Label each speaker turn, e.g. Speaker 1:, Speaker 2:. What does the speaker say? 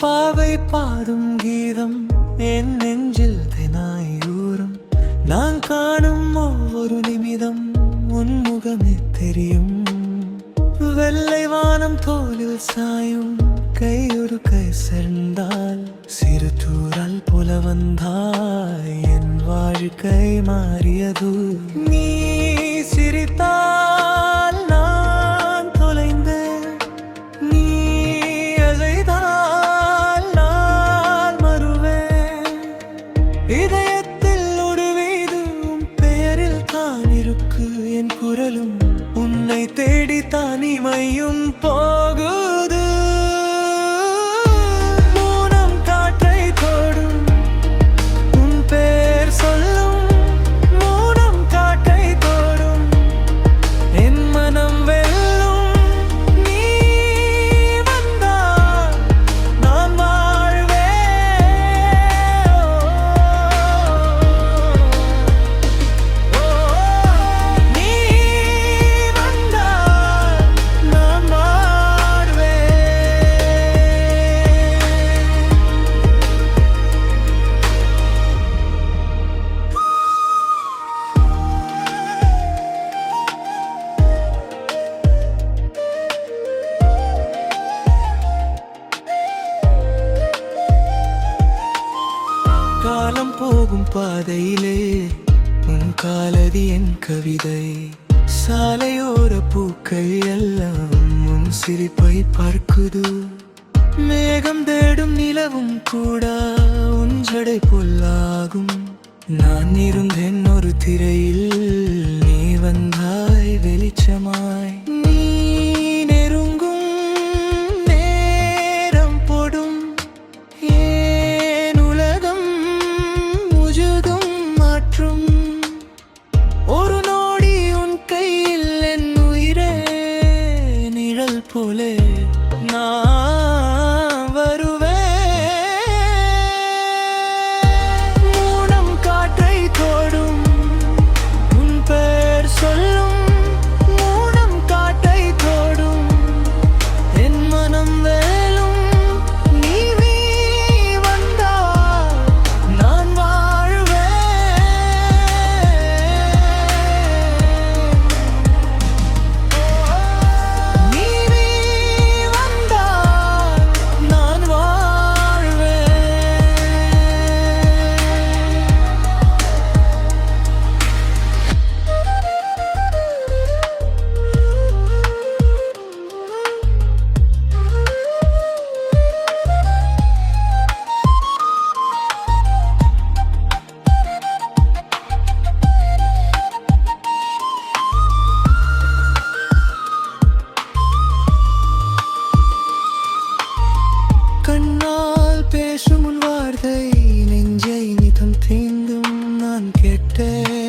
Speaker 1: பாவை பாடும் கீதம் என் நெஞ்சில் தினாயூறும். நான் காணும் ஒவ்வொரு நிமிடம் உன் முகமே தெரியும். வெள்ளை வானம் தோலில் சாயும் கை ஒரு கை சேர்ந்தால் சிறு தூரல் போல வந்தாய் என் வாழ்க்கை மாறியது. நீ சிரித்தால் நான் தொலைந்தேன், நீ அழைத்தால் நான் மறுவேன். இதயத்தில் ஒரு வீதும் பெயரில் தான் இருக்கு என் குரலும் உன்னை தேடி தனிமையும் போகுது. மௌனம் காற்றை தோடும் உன் பேர் சொல்லும். மௌனம் காற்றை தோடும் என் மனம் வெல்லும். நீ வந்தால் நான் வாழ்வேன். நீ வந்தால் நான் வாழ்வேன். காலம் போகும் பாதையிலே உன் காலடி என் கவிதை. சாலையோர பூக்கள் எல்லாம் உன் சிரிப்பை பார்க்குது. மேகம் தேடும் நிலவும் கூட உன் ஜடை பொல்லாகும். நான் இருந்தேன் ஒரு திரையில், நீ வந்தாய் வெளிச்சமாய். நீ நெருங்கும் நேரம் போடும் ஏன் உலகம் முழுதும் மாற்றும். ஒரு நொடி உன் கையில் என் உயிரே நிழல் போலே நான் வருவேன். மௌனம் காற்றை தோடும் உன் பேர் சொல்லும். மௌனம் காற்றை தோடும் என் மனம் வேலும். நீ வந்தால் நான் வாழ்வேன். நீ வந்தால் நான் வாழ்வேன். கண்ணால் பேசும் உன் வார்த்தை நெஞ்சை நிதம் தீண்டும் நான் கேட்டேன்.